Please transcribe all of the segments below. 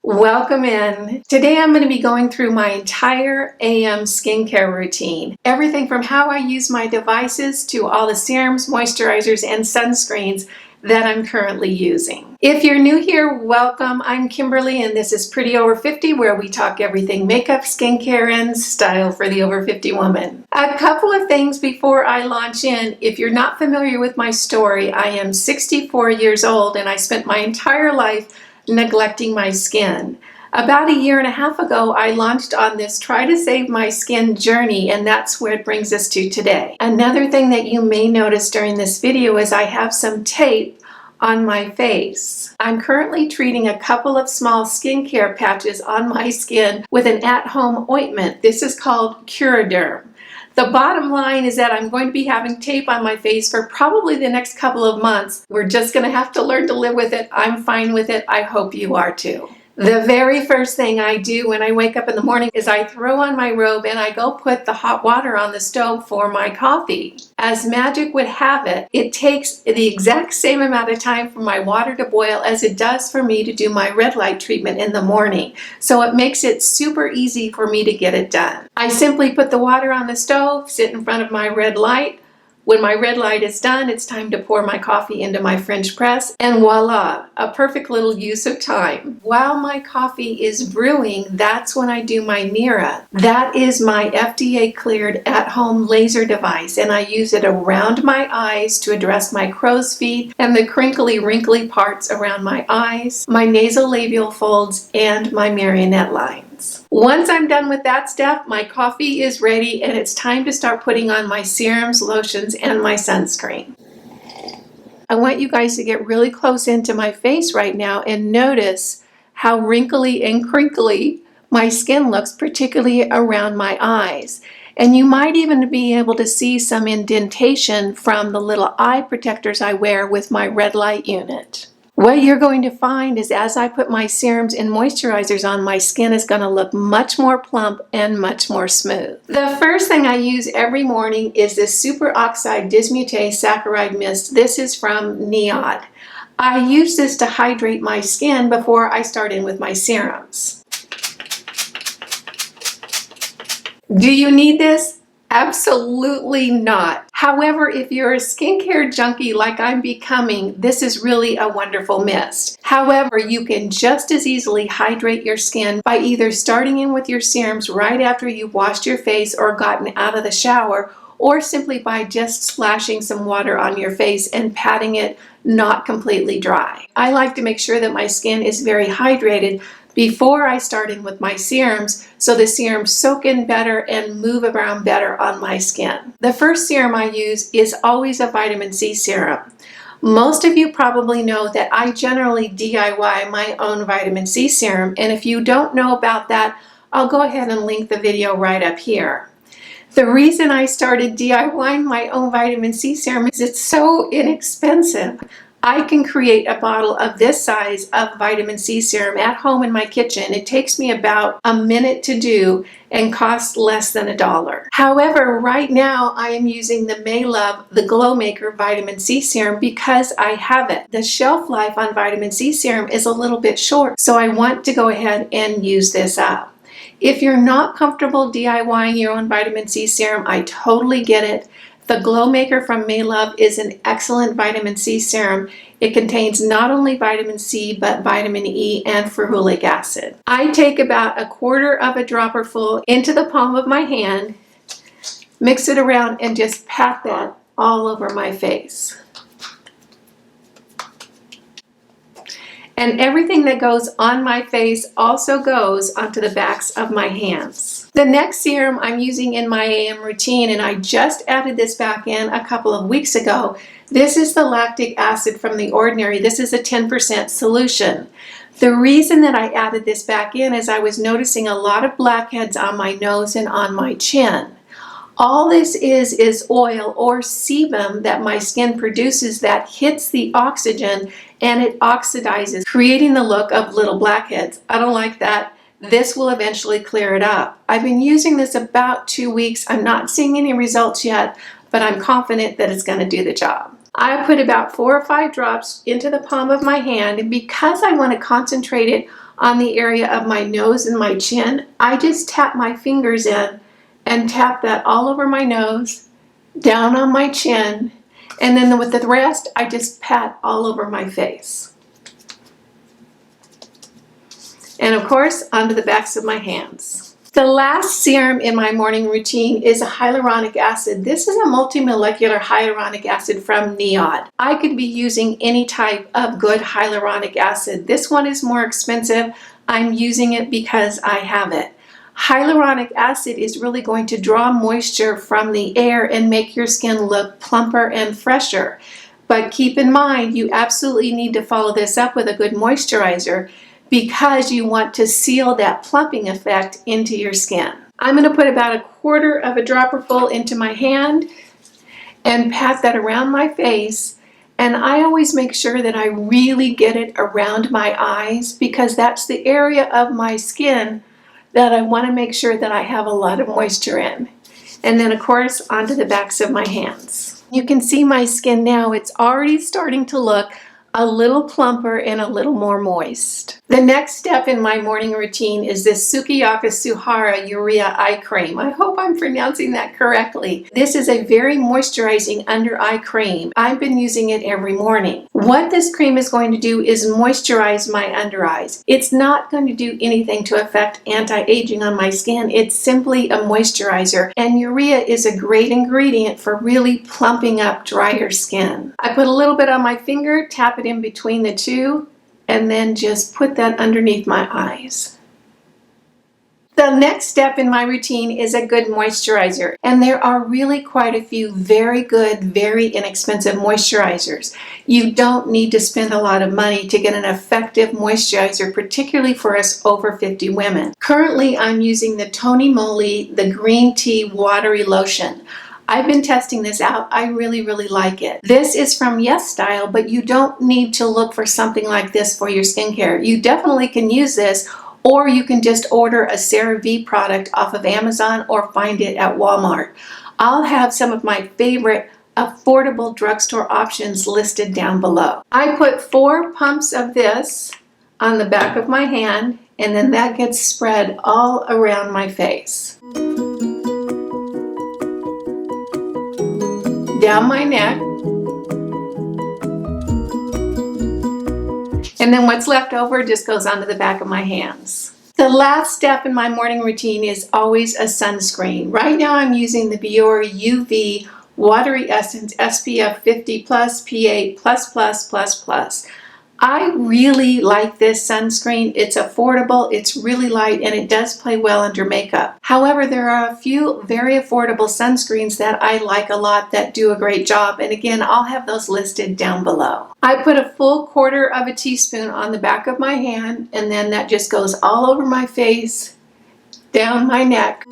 Welcome in. Today I'm going to be going through my entire AM skincare routine. Everything from how I use my devices to all the serums, moisturizers, and sunscreens that I'm currently using. If you're new here, welcome. I'm Kimberly and this is Pretty Over 50, where we talk everything makeup, skincare, and style for the over 50 woman. A couple of things before I launch in. If you're not familiar with my story, I am 64 years old and I spent my entire life neglecting my skin. About a year and a half ago, I launched on this try to save my skin journey, and that's where it brings us to today. Another thing that you may notice during this video is I have some tape on my face. I'm currently treating a couple of small skincare patches on my skin with an at-home ointment. This is called Curaderm. The bottom line is that I'm going to be having tape on my face for probably the next couple of months. We're just going to have to learn to live with it. I'm fine with it. I hope you are too. The very first thing I do when I wake up in the morning is I throw on my robe and I go put the hot water on the stove for my coffee. As magic would have it, it takes the exact same amount of time for my water to boil as it does for me to do my red light treatment in the morning. So it makes it super easy for me to get it done. I simply put the water on the stove, sit in front of my red light. When my red light is done, it's time to pour my coffee into my French press, and voila, a perfect little use of time. While my coffee is brewing, that's when I do my NIRA. That is my FDA cleared at-home laser device, and I use it around my eyes to address my crow's feet and the crinkly, wrinkly parts around my eyes, my nasolabial folds, and my marionette lines. Once I'm done with that step, my coffee is ready and it's time to start putting on my serums, lotions, and my sunscreen. I want you guys to get really close into my face right now and notice how wrinkly and crinkly my skin looks, particularly around my eyes. And you might even be able to see some indentation from the little eye protectors I wear with my red light unit. What you're going to find is as I put my serums and moisturizers on, my skin is going to look much more plump and much more smooth. The first thing I use every morning is this superoxide dismutase saccharide mist. This is from NIRA. I use this to hydrate my skin before I start in with my serums. Do you need this? Absolutely not. However, if you're a skincare junkie like I'm becoming, this is really a wonderful mist. However, you can just as easily hydrate your skin by either starting in with your serums right after you've washed your face or gotten out of the shower, or simply by just splashing some water on your face and patting it not completely dry. I like to make sure that my skin is very hydrated before I start in with my serums, so the serums soak in better and move around better on my skin. The first serum I use is always a vitamin C serum. Most of you probably know that I generally DIY my own vitamin C serum, and if you don't know about that, I'll go ahead and link the video right up here. The reason I started DIYing my own vitamin C serum is it's so inexpensive. I can create a bottle of this size of vitamin C serum at home in my kitchen. It takes me about a minute to do and costs less than $1. However, right now I am using the MyoLift, the Glow Maker Vitamin C Serum because I have it. The shelf life on vitamin C serum is a little bit short, so I want to go ahead and use this up. If you're not comfortable DIYing your own vitamin C serum, I totally get it. The Glow Maker from MyoLift is an excellent vitamin C serum. It contains not only vitamin C, but vitamin E and ferulic acid. I take about 1/4 of a dropper full into the palm of my hand, mix it around, and just pat that all over my face. And everything that goes on my face also goes onto the backs of my hands. The next serum I'm using in my AM routine, and I just added this back in a couple of weeks ago. This is the Lactic Acid from The Ordinary. This is a 10% solution. The reason that I added this back in is I was noticing a lot of blackheads on my nose and on my chin. All this is oil or sebum that my skin produces that hits the oxygen and it oxidizes, creating the look of little blackheads. I don't like that. This will eventually clear it up. I've been using this about 2 weeks. I'm not seeing any results yet, but I'm confident that it's going to do the job. I put about 4 or 5 drops into the palm of my hand, and because I want to concentrate it on the area of my nose and my chin, I just tap my fingers in and tap that all over my nose, down on my chin, and then with the rest, I just pat all over my face. And of course, onto the backs of my hands. The last serum in my morning routine is a hyaluronic acid. This is a multimolecular hyaluronic acid from NIRA. I could be using any type of good hyaluronic acid. This one is more expensive. I'm using it because I have it. Hyaluronic acid is really going to draw moisture from the air and make your skin look plumper and fresher. But keep in mind, you absolutely need to follow this up with a good moisturizer, because you want to seal that plumping effect into your skin. I'm going to put about 1/4 of a dropper full into my hand and pat that around my face. And I always make sure that I really get it around my eyes, because that's the area of my skin that I want to make sure that I have a lot of moisture in. And then of course onto the backs of my hands. You can see my skin now. It's already starting to look a little plumper and a little more moist. The next step in my morning routine is this Tsukiyaka Suhara Urea Eye Cream. I hope I'm pronouncing that correctly. This is a very moisturizing under eye cream. I've been using it every morning. What this cream is going to do is moisturize my under eyes. It's not going to do anything to affect anti-aging on my skin. It's simply a moisturizer, and urea is a great ingredient for really plumping up drier skin. I put a little bit on my finger, tap it in between the two, and then just put that underneath my eyes. The next step in my routine is a good moisturizer, and there are really quite a few very good, very inexpensive moisturizers. You don't need to spend a lot of money to get an effective moisturizer, particularly for us over 50 women. Currently, I'm using the Tony Moly, the green tea watery lotion. I've been testing this out. I really like it. This is from Yes Style, but you don't need to look for something like this for your skincare. You definitely can use this, or you can just order a CeraVe product off of Amazon or find it at Walmart. I'll have some of my favorite affordable drugstore options listed down below. I put 4 pumps of this on the back of my hand, and then that gets spread all around my face. Down my neck, and then what's left over just goes onto the back of my hands. The last step in my morning routine is always a sunscreen. Right now I'm using the Biore UV Watery Essence SPF 50+ PA+++++. I really like this sunscreen. It's affordable, it's really light, and it does play well under makeup. However, there are a few very affordable sunscreens that I like a lot that do a great job, and again, I'll have those listed down below. I put a full 1/4 teaspoon on the back of my hand, and then that just goes all over my face, down my neck.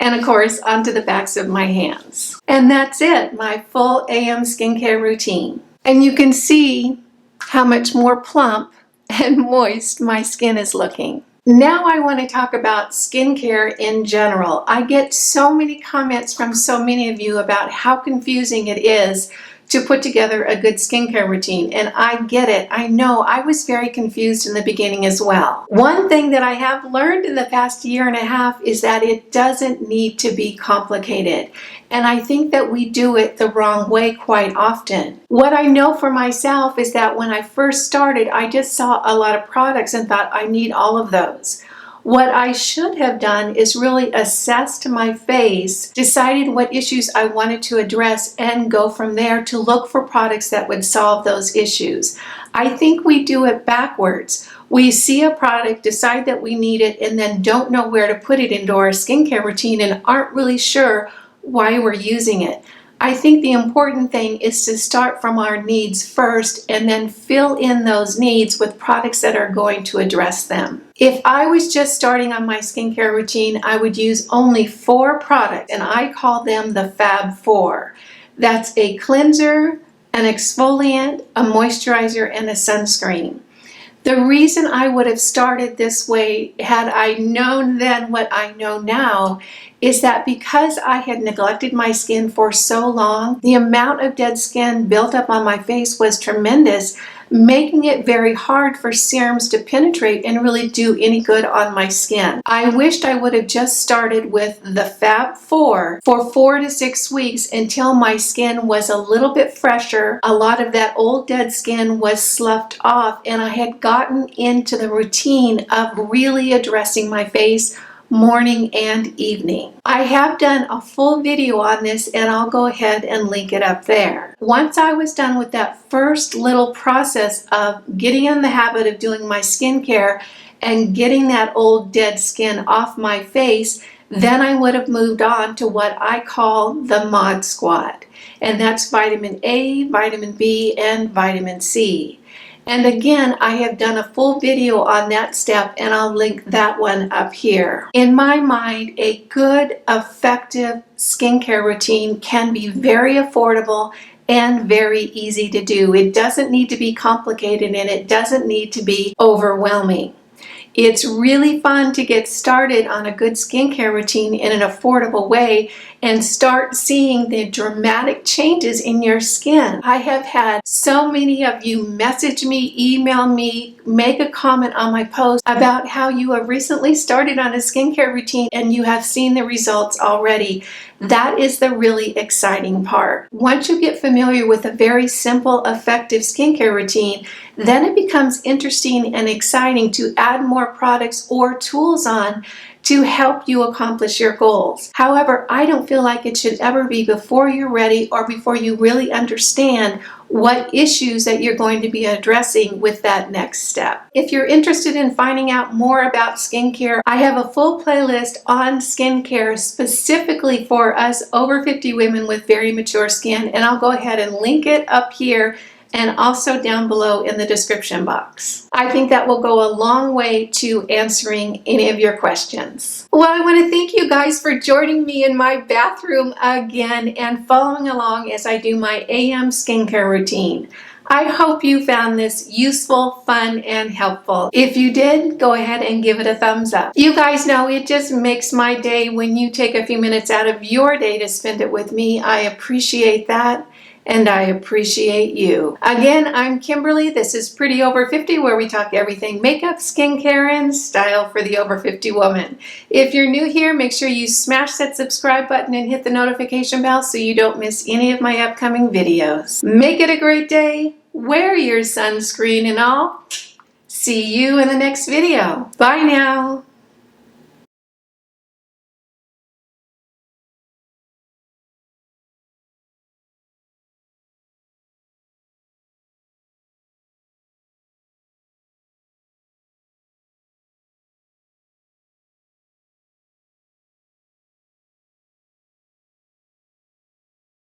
And of course, onto the backs of my hands. And that's it, my full AM skincare routine. And you can see how much more plump and moist my skin is looking. Now I want to talk about skincare in general. I get so many comments from so many of you about how confusing it is to put together a good skincare routine, and I get it. I know I was very confused in the beginning as well. One thing that I have learned in the past 1.5 years is that it doesn't need to be complicated, and I think that we do it the wrong way quite often. What I know for myself is that when I first started, I just saw a lot of products and thought I need all of those. What I should have done is really assessed my face, decided what issues I wanted to address, and go from there to look for products that would solve those issues. I think we do it backwards. We see a product, decide that we need it, and then don't know where to put it into our skincare routine and aren't really sure why we're using it. I think the important thing is to start from our needs first and then fill in those needs with products that are going to address them. If I was just starting on my skincare routine, I would use only 4 products, and I call them the Fab 4. That's a cleanser, an exfoliant, a moisturizer, and a sunscreen. The reason I would have started this way, had I known then what I know now, is that because I had neglected my skin for so long, the amount of dead skin built up on my face was tremendous, making it very hard for serums to penetrate and really do any good on my skin. I wished I would have just started with the Fab 4 for 4 to 6 weeks until my skin was a little bit fresher. A lot of that old dead skin was sloughed off, and I had gotten into the routine of really addressing my face morning and evening. I have done a full video on this, and I'll go ahead and link it up there. Once I was done with that first little process of getting in the habit of doing my skincare and getting that old dead skin off my face, then I would have moved on to what I call the Mod Squad. And that's vitamin A, vitamin B, and vitamin C. And again, I have done a full video on that step, and I'll link that one up here. In my mind, a good, effective skincare routine can be very affordable and very easy to do. It doesn't need to be complicated, and it doesn't need to be overwhelming. It's really fun to get started on a good skincare routine in an affordable way and start seeing the dramatic changes in your skin. I have had so many of you message me, email me, make a comment on my post about how you have recently started on a skincare routine and you have seen the results already. That is the really exciting part. Once you get familiar with a very simple, effective skincare routine, then it becomes interesting and exciting to add more products or tools on to help you accomplish your goals. However, I don't feel like it should ever be before you're ready or before you really understand what issues that you're going to be addressing with that next step. If you're interested in finding out more about skincare, I have a full playlist on skincare specifically for us over 50 women with very mature skin, and I'll go ahead and link it up here and also down below in the description box. I think that will go a long way to answering any of your questions. Well, I want to thank you guys for joining me in my bathroom again and following along as I do my AM skincare routine. I hope you found this useful, fun, and helpful. If you did, go ahead and give it a thumbs up. You guys know it just makes my day when you take a few minutes out of your day to spend it with me. I appreciate that. And I appreciate you. Again, I'm Kimberly. This is Pretty Over 50, where we talk everything makeup, skincare, and style for the over 50 woman. If you're new here, make sure you smash that subscribe button and hit the notification bell so you don't miss any of my upcoming videos. Make it a great day. Wear your sunscreen and all. See you in the next video. Bye now.